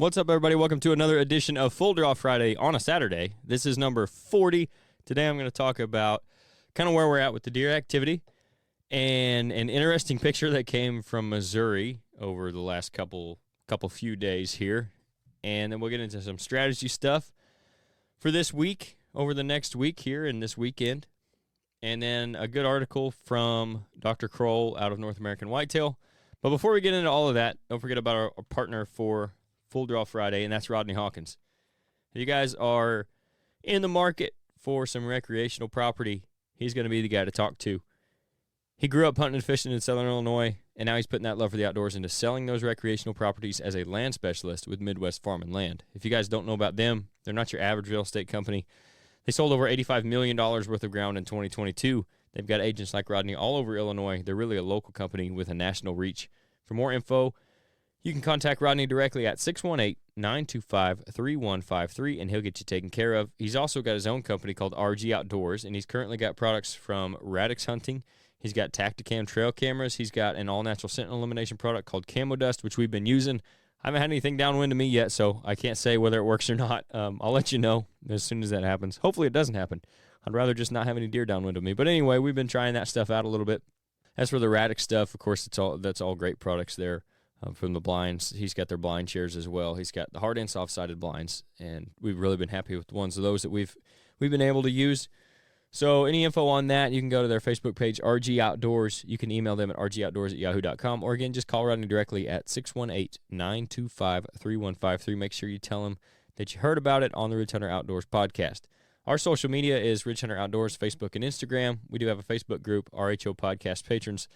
What's up, everybody? Welcome to another edition of Full Draw Friday on a Saturday. This is number 40. Today I'm going to talk about kind of where we're at with the deer activity and an interesting picture that came from Missouri over the last couple few days here. And then we'll get into some strategy stuff for this week, over the next week here and this weekend. And then a good article from Dr. Kroll out of North American Whitetail. But before we get into all of that, don't forget about our partner for Full Draw Friday, and that's Rodney Hawkins. If you guys are in the market for some recreational property, he's going to be the guy to talk to. He grew up hunting and fishing in Southern Illinois, and now he's putting that love for the outdoors into selling those recreational properties as a land specialist with Midwest Farm and Land. If you guys don't know about them, they're not your average real estate company. They sold over $85 million worth of ground in 2022. They've got agents like Rodney all over Illinois. They're really a local company with a national reach. For more info, you can contact Rodney directly at 618-925-3153, and he'll get you taken care of. He's also got his own company called RG Outdoors, and he's currently got products from Radix Hunting. He's got Tacticam trail cameras. He's got an all-natural scent elimination product called Camo Dust, which we've been using. I haven't had anything downwind to me yet, so I can't say whether it works or not. I'll let you know as soon as that happens. Hopefully it doesn't happen. I'd rather just not have any deer downwind of me. But anyway, we've been trying that stuff out a little bit. As for the Radix stuff, of course, that's all great products there. From the blinds, he's got their blind chairs as well. He's got the hard and soft-sided blinds, and we've really been happy with the ones of those that we've been able to use. So any info on that, you can go to their Facebook page, RG Outdoors. You can email them at rgoutdoors@yahoo.com, or again, just call Rodney directly at 618-925-3153. Make sure you tell him that you heard about it on the Ridge Hunter Outdoors podcast. Our social media is Ridge Hunter Outdoors, Facebook and Instagram. We do have a Facebook group, RHO Podcast Patrons,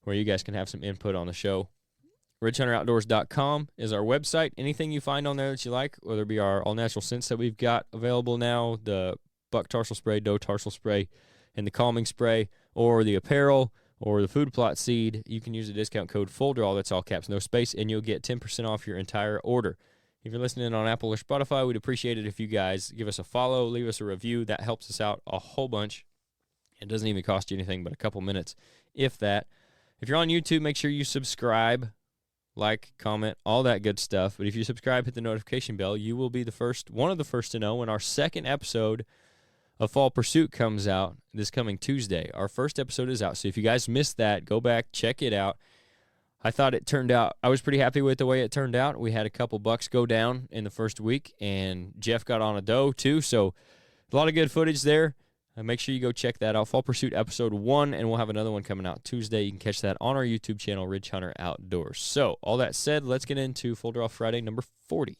where you guys can have some input on the show. RidgeHunterOutdoors.com is our website. Anything you find on there that you like, whether it be our all-natural scents that we've got available now, the buck tarsal spray, doe tarsal spray, and the calming spray, or the apparel, or the food plot seed, you can use the discount code FULLDRAW, that's all caps, no space, and you'll get 10% off your entire order. If you're listening on Apple or Spotify, we'd appreciate it if you guys give us a follow, leave us a review. That helps us out a whole bunch. It doesn't even cost you anything but a couple minutes, if that. If you're on YouTube, make sure you subscribe. Like, comment, all that good stuff. But if you subscribe, hit the notification bell, you will be one of the first to know when our second episode of Fall Pursuit comes out this coming Tuesday. Our first episode is out, so if you guys missed that, go back, check it out. I thought it turned out, I was pretty happy with the way it turned out. We had a couple bucks go down in the first week, and Jeff got on a doe too, so a lot of good footage there. Make sure you go check that out. Fall Pursuit Episode 1, and we'll have another one coming out Tuesday. You can catch that on our YouTube channel, Ridge Hunter Outdoors. So, all that said, let's get into Full Draw Friday number 40.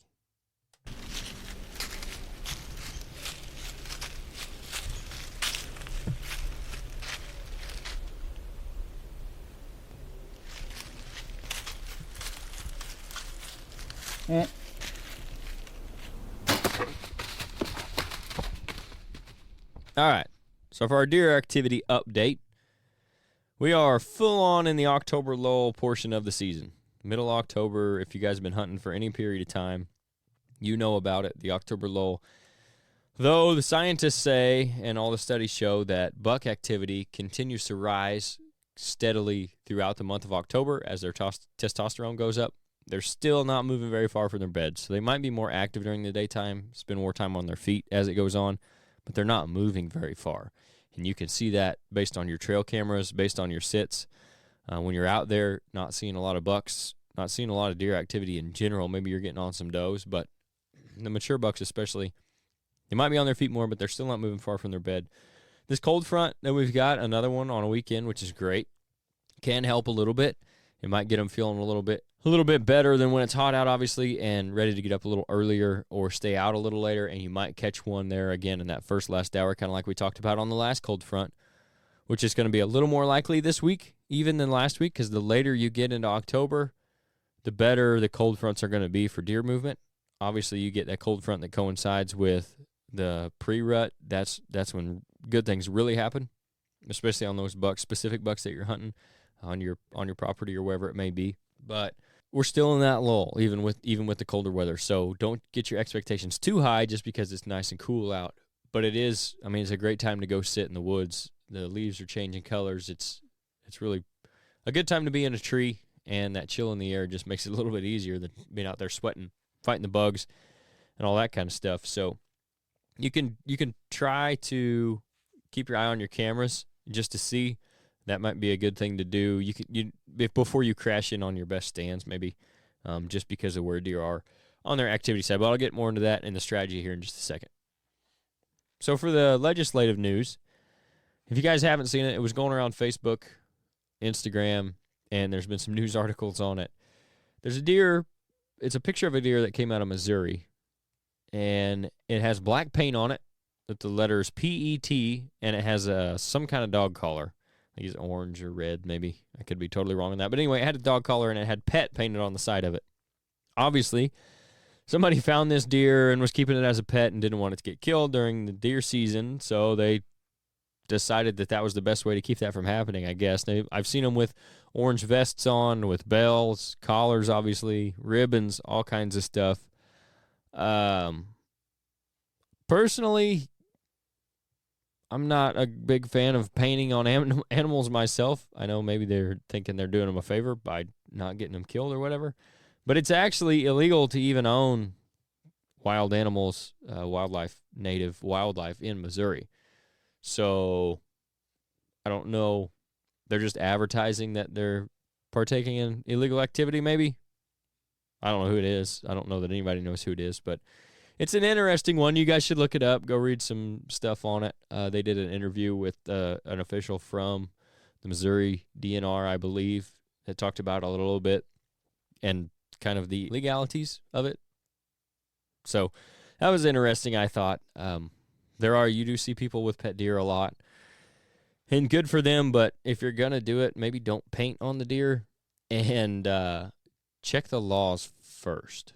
All right, so for our deer activity update, we are full on in the October lull portion of the season. Middle October, if you guys have been hunting for any period of time, you know about it, the October lull. Though the scientists say, and all the studies show, that buck activity continues to rise steadily throughout the month of October as their testosterone goes up. They're still not moving very far from their beds, so they might be more active during the daytime, spend more time on their feet as it goes on, but they're not moving very far. And you can see that based on your trail cameras, based on your sits. When you're out there, not seeing a lot of bucks, not seeing a lot of deer activity in general. Maybe you're getting on some does, but the mature bucks especially, they might be on their feet more, but they're still not moving far from their bed. This cold front that we've got, another one on a weekend, which is great, can help a little bit. It might get them feeling a little bit better than when it's hot out, obviously, and ready to get up a little earlier or stay out a little later, and you might catch one there again in that last hour, kind of like we talked about on the last cold front, which is going to be a little more likely this week even than last week, because the later you get into October, the better the cold fronts are going to be for deer movement. Obviously, you get that cold front that coincides with the pre-rut. That's when good things really happen, especially on those bucks, specific bucks that you're hunting on your property or wherever it may be. But we're still in that lull, even with the colder weather. So don't get your expectations too high just because it's nice and cool out. But it's a great time to go sit in the woods. The leaves are changing colors. It's really a good time to be in a tree, and that chill in the air just makes it a little bit easier than being out there sweating fighting the bugs and all that kind of stuff. So you can try to keep your eye on your cameras just to see. That might be a good thing to do. If before you crash in on your best stands, maybe, just because of where deer are on their activity side. But I'll get more into that and the strategy here in just a second. So for the legislative news, if you guys haven't seen it, it was going around Facebook, Instagram, and there's been some news articles on it. There's a deer. It's a picture of a deer that came out of Missouri, and it has black paint on it with the letters PET, and it has some kind of dog collar. I think it's orange or red, maybe. I could be totally wrong on that. But anyway, it had a dog collar, and it had pet painted on the side of it. Obviously, somebody found this deer and was keeping it as a pet and didn't want it to get killed during the deer season, so they decided that was the best way to keep that from happening, I guess. I've seen them with orange vests on, with bells, collars, obviously, ribbons, all kinds of stuff. Personally, I'm not a big fan of painting on animals myself. I know maybe they're thinking they're doing them a favor by not getting them killed or whatever. But it's actually illegal to even own wild animals, native wildlife in Missouri. So I don't know. They're just advertising that they're partaking in illegal activity, maybe. I don't know who it is. I don't know that anybody knows who it is, but it's an interesting one. You guys should look it up. Go read some stuff on it. They did an interview with an official from the Missouri DNR, I believe, that talked about it a little bit and kind of the legalities of it. So that was interesting, I thought. You do see people with pet deer a lot, and good for them, but if you're going to do it, maybe don't paint on the deer, and check the laws first.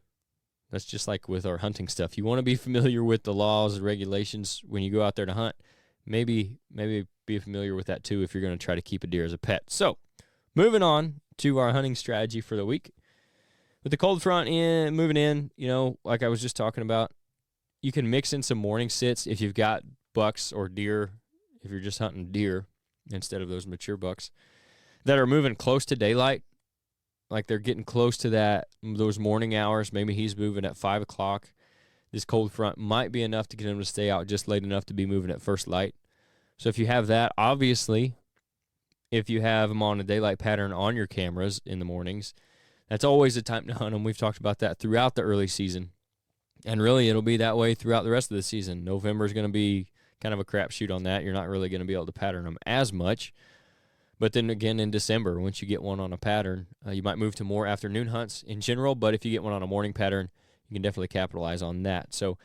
That's just like with our hunting stuff. You want to be familiar with the laws and regulations when you go out there to hunt. Maybe be familiar with that too if you're going to try to keep a deer as a pet. So, moving on to our hunting strategy for the week. With the cold front moving in, like I was just talking about, you can mix in some morning sits if you've got bucks or deer, if you're just hunting deer instead of those mature bucks that are moving close to daylight. Like they're getting close to those morning hours. Maybe he's moving at 5 o'clock. This cold front might be enough to get him to stay out just late enough to be moving at first light. So if you have that, obviously, if you have them on a daylight pattern on your cameras in the mornings, that's always the time to hunt them. We've talked about that throughout the early season. And really, it'll be that way throughout the rest of the season. November is going to be kind of a crapshoot on that. You're not really going to be able to pattern them as much. But then again, in December, once you get one on a pattern, you might move to more afternoon hunts in general. But if you get one on a morning pattern, you can definitely capitalize on that. So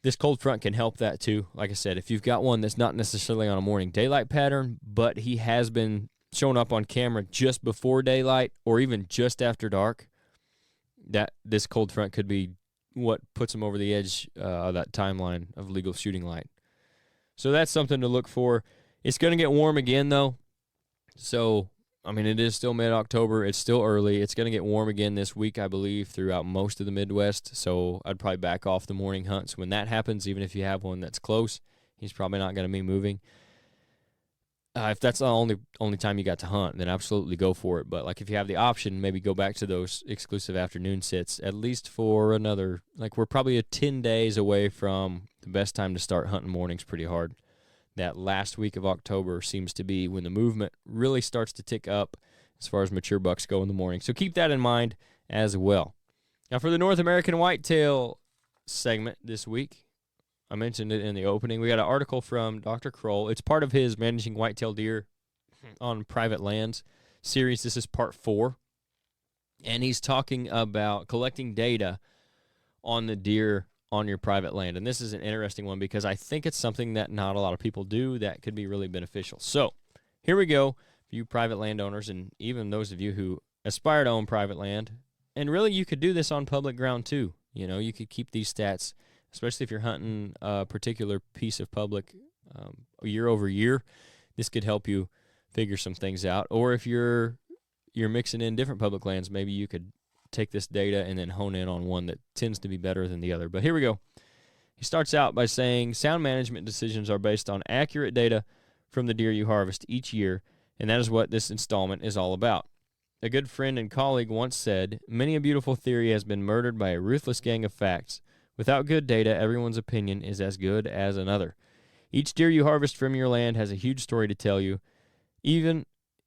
this cold front can help that too. Like I said, if you've got one that's not necessarily on a morning daylight pattern, but he has been showing up on camera just before daylight or even just after dark, that this cold front could be what puts him over the edge of that timeline of legal shooting light. So that's something to look for. It's going to get warm again, though. So, it is still mid-October. It's still early. It's going to get warm again this week, I believe, throughout most of the Midwest. So I'd probably back off the morning hunts when that happens, even if you have one that's close. He's probably not going to be moving. If that's the only time you got to hunt, then absolutely go for it. But, if you have the option, maybe go back to those exclusive afternoon sits, at least for another, we're probably 10 days away from the best time to start hunting mornings pretty hard. That last week of October seems to be when the movement really starts to tick up as far as mature bucks go in the morning. So keep that in mind as well. Now for the North American Whitetail segment this week, I mentioned it in the opening. We got an article from Dr. Kroll. It's part of his Managing Whitetail Deer on Private Lands series. This is part 4. And he's talking about collecting data on the deer on your private land. And this is an interesting one because I think it's something that not a lot of people do that could be really beneficial. So here we go for you private landowners and even those of you who aspire to own private land. And really you could do this on public ground too. You could keep these stats, especially if you're hunting a particular piece of public year over year. This could help you figure some things out. Or if you're mixing in different public lands, maybe you could take this data and then hone in on one that tends to be better than the other. But here we go. He starts out by saying sound management decisions are based on accurate data from the deer you harvest each year, and that is what this installment is all about. A good friend and colleague once said, "Many a beautiful theory has been murdered by a ruthless gang of facts. Without good data, everyone's opinion is as good as another. Each deer you harvest from your land has a huge story to tell you, even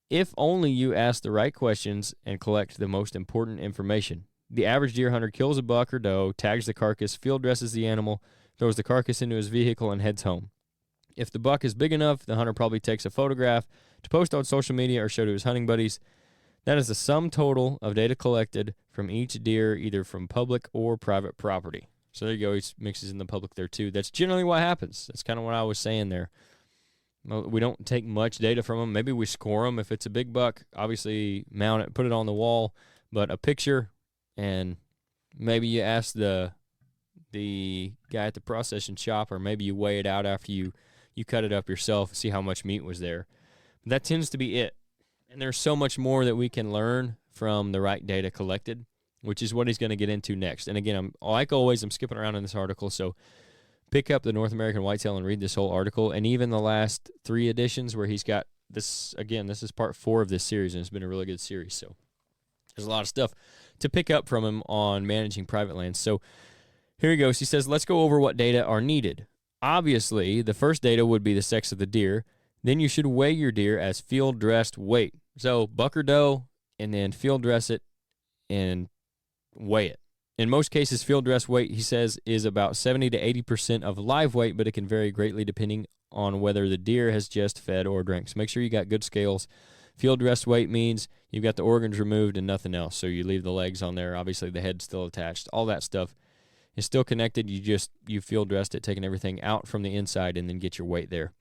if only you ask the right questions and collect the most important information. The average deer hunter kills a buck or doe, tags the carcass, field dresses the animal, throws the carcass into his vehicle, and heads home. If the buck is big enough, the hunter probably takes a photograph to post on social media or show to his hunting buddies. That is the sum total of data collected from each deer, either from public or private property." So there you go. He mixes in the public there too. That's generally what happens. That's kind of what I was saying there. We don't take much data from them. Maybe we score them. If it's a big buck, obviously mount it, put it on the wall. But a picture, and maybe you ask the guy at the processing shop, or maybe you weigh it out after you cut it up yourself, see how much meat was there. That tends to be it. And there's so much more that we can learn from the right data collected, which is what he's going to get into next. And again, I'm skipping around in this article, so pick up the North American Whitetail and read this whole article, and even the last 3 editions where he's got this. Again, this is part 4 of this series, and it's been a really good series. So there's a lot of stuff to pick up from him on managing private lands. So here he goes. He says, let's go over what data are needed. Obviously, the first data would be the sex of the deer. Then you should weigh your deer as field dressed weight. So buck or doe, and then field dress it and weigh it. In most cases, field dress weight, he says, is about 70 to 80% of live weight, but it can vary greatly depending on whether the deer has just fed or drank. So make sure you got good scales. Field dress weight means you've got the organs removed and nothing else. So you leave the legs on there. Obviously, the head's still attached. All that stuff is still connected. You field dressed it, taking everything out from the inside, and then get your weight there.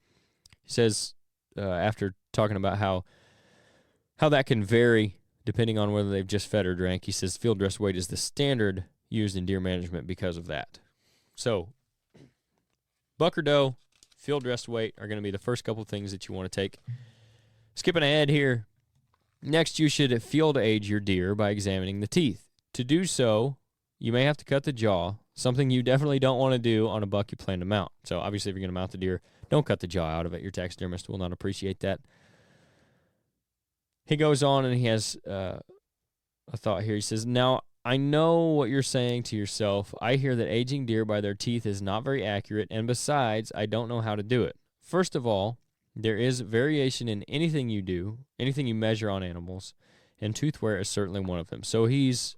He says, after talking about how that can vary depending on whether they've just fed or drank, he says field dress weight is the standard used in deer management because of that. So buck or doe, field dress weight are going to be the first couple things that you want to take. Skipping ahead here, next you should field age your deer by examining the teeth. To do so, you may have to cut the jaw, something you definitely don't want to do on a buck you plan to mount. So obviously if you're going to mount the deer, don't cut the jaw out of it. Your taxidermist will not appreciate that. He goes on and he has a thought here. He says, now, I know what you're saying to yourself. I hear that aging deer by their teeth is not very accurate, and besides, I don't know how to do it. First of all, there is variation in anything you do, anything you measure on animals, and tooth wear is certainly one of them. So he's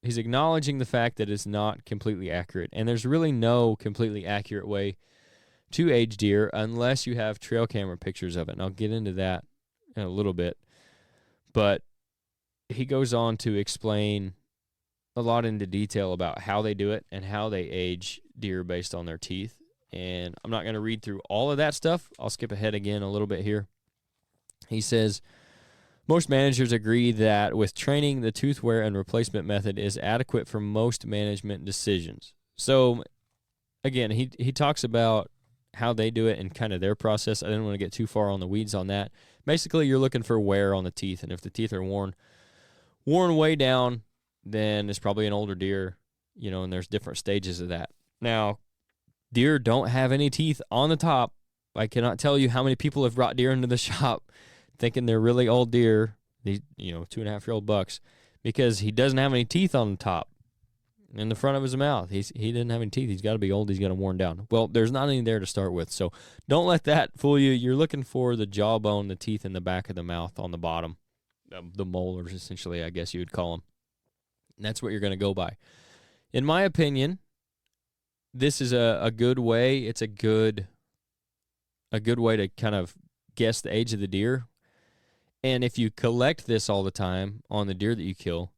acknowledging the fact that it's not completely accurate, and there's really no completely accurate way to age deer unless you have trail camera pictures of it, and I'll get into that in a little bit. But he goes on to explain a lot into detail about how they do it and how they age deer based on their teeth. And I'm not going to read through all of that stuff. I'll skip ahead again a little bit here. He says, most managers agree that with training, the tooth wear and replacement method is adequate for most management decisions. So, again, he talks about how they do it and kind of their process. I didn't want to get too far on the weeds on that. Basically, you're looking for wear on the teeth, and if the teeth are worn way down, then it's probably an older deer, and there's different stages of that. Now, deer don't have any teeth on the top. I cannot tell you how many people have brought deer into the shop thinking they're really old deer, these 2.5-year-old bucks, because he doesn't have any teeth on the top. In the front of his mouth, he didn't have any teeth. He's got to be old. He's got to worn down. Well, there's not any there to start with, so don't let that fool you. You're looking for the jawbone, the teeth in the back of the mouth on the bottom, the molars, essentially, I guess you would call them. And that's what you're going to go by. In my opinion, this is a good way. It's a good way to kind of guess the age of the deer. And if you collect this all the time on the deer that you kill,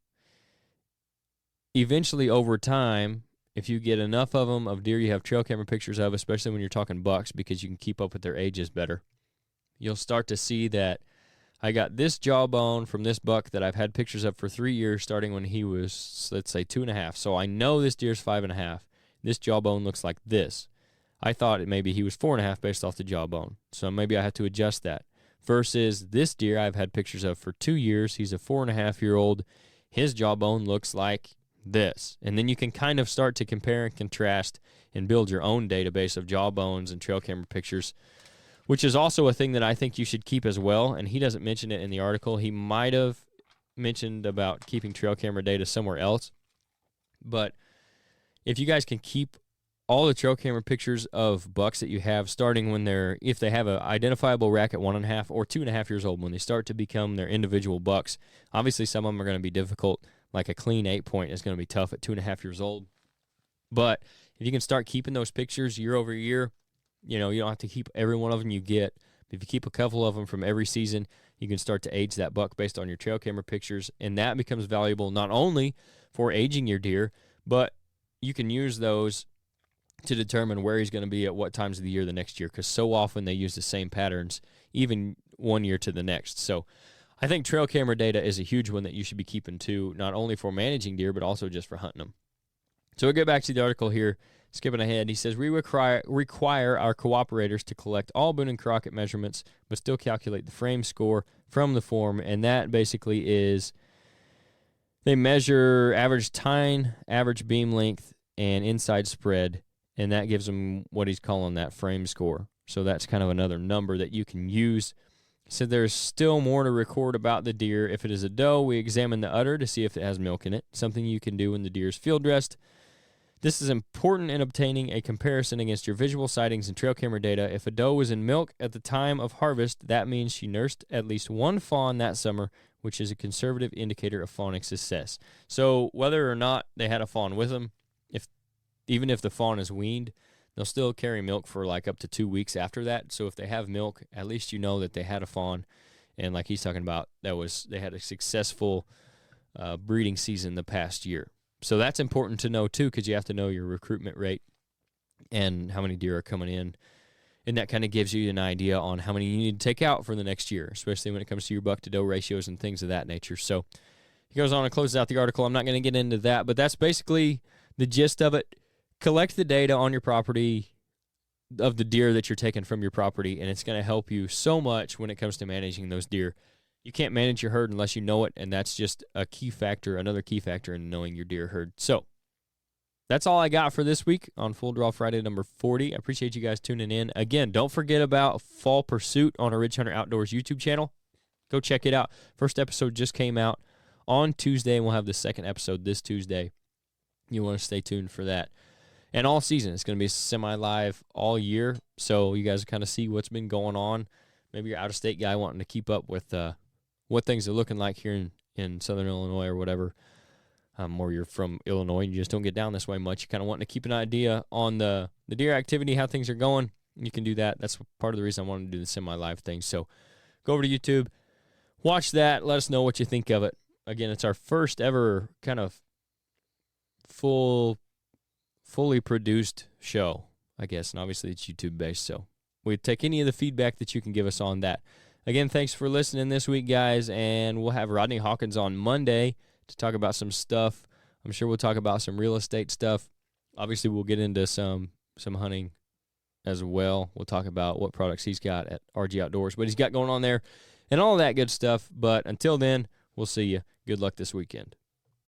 eventually, over time, if you get enough of them, of deer you have trail camera pictures of, especially when you're talking bucks, because you can keep up with their ages better, you'll start to see that I got this jawbone from this buck that I've had pictures of for 3 years, starting when he was, let's say, 2.5. So I know this deer's 5.5. This jawbone looks like this. I thought maybe he was 4.5 based off the jawbone. So maybe I had to adjust that. Versus this deer I've had pictures of for 2 years. He's a 4.5-year-old. His jawbone looks like this. And then you can kind of start to compare and contrast and build your own database of jawbones and trail camera pictures, which is also a thing that I think you should keep as well. And he doesn't mention it in the article. He might have mentioned about keeping trail camera data somewhere else, but if you guys can keep all the trail camera pictures of bucks that you have starting when if they have an identifiable rack at 1.5 or 2.5 years old, when they start to become their individual bucks. Obviously, some of them are going to be difficult, like a clean 8-point is going to be tough at 2.5 years old. But if you can start keeping those pictures year over year, you don't have to keep every one of them you get. If you keep a couple of them from every season, you can start to age that buck based on your trail camera pictures, and that becomes valuable not only for aging your deer, but you can use those to determine where he's going to be at what times of the year the next year, because so often they use the same patterns even one year to the next. So I think trail camera data is a huge one that you should be keeping too, not only for managing deer, but also just for hunting them. So we'll get back to the article here. Skipping ahead, he says, we require our cooperators to collect all Boone and Crockett measurements, but still calculate the frame score from the form, and that basically is they measure average tine, average beam length, and inside spread, and that gives them what he's calling that frame score. So that's kind of another number that you can use. So there's still more to record about the deer. If it is a doe, we examine the udder to see if it has milk in it, something you can do when the deer is field dressed. This is important in obtaining a comparison against your visual sightings and trail camera data. If a doe was in milk at the time of harvest, that means she nursed at least one fawn that summer, which is a conservative indicator of fawning success. So whether or not they had a fawn with them, even if the fawn is weaned, they'll still carry milk for like up to 2 weeks after that. So if they have milk, at least you know that they had a fawn. And like he's talking about, they had a successful breeding season the past year. So that's important to know too, because you have to know your recruitment rate and how many deer are coming in. And that kind of gives you an idea on how many you need to take out for the next year, especially when it comes to your buck to doe ratios and things of that nature. So he goes on and closes out the article. I'm not going to get into that, but that's basically the gist of it. Collect the data on your property of the deer that you're taking from your property, and it's going to help you so much when it comes to managing those deer. You can't manage your herd unless you know it, and that's just a key factor, another key factor in knowing your deer herd. So that's all I got for this week on Full Draw Friday number 40. I appreciate you guys tuning in. Again, don't forget about Fall Pursuit on our Ridge Hunter Outdoors YouTube channel. Go check it out. First episode just came out on Tuesday, and we'll have the second episode this Tuesday. You want to stay tuned for that. And all season, it's going to be semi-live all year, so you guys kind of see what's been going on. Maybe you're out-of-state guy wanting to keep up with what things are looking like here in Southern Illinois or whatever, or you're from Illinois and you just don't get down this way much. You're kind of wanting to keep an idea on the deer activity, how things are going. You can do that. That's part of the reason I wanted to do the semi-live thing. So go over to YouTube, watch that, let us know what you think of it. Again, it's our first ever kind of fully produced show, I guess, and obviously it's YouTube-based, so we'd take any of the feedback that you can give us on that. Again, thanks for listening this week, guys, and we'll have Rodney Hawkins on Monday to talk about some stuff. I'm sure we'll talk about some real estate stuff. Obviously, we'll get into some hunting as well. We'll talk about what products he's got at RG Outdoors, what he's got going on there, and all that good stuff. But until then, we'll see you. Good luck this weekend.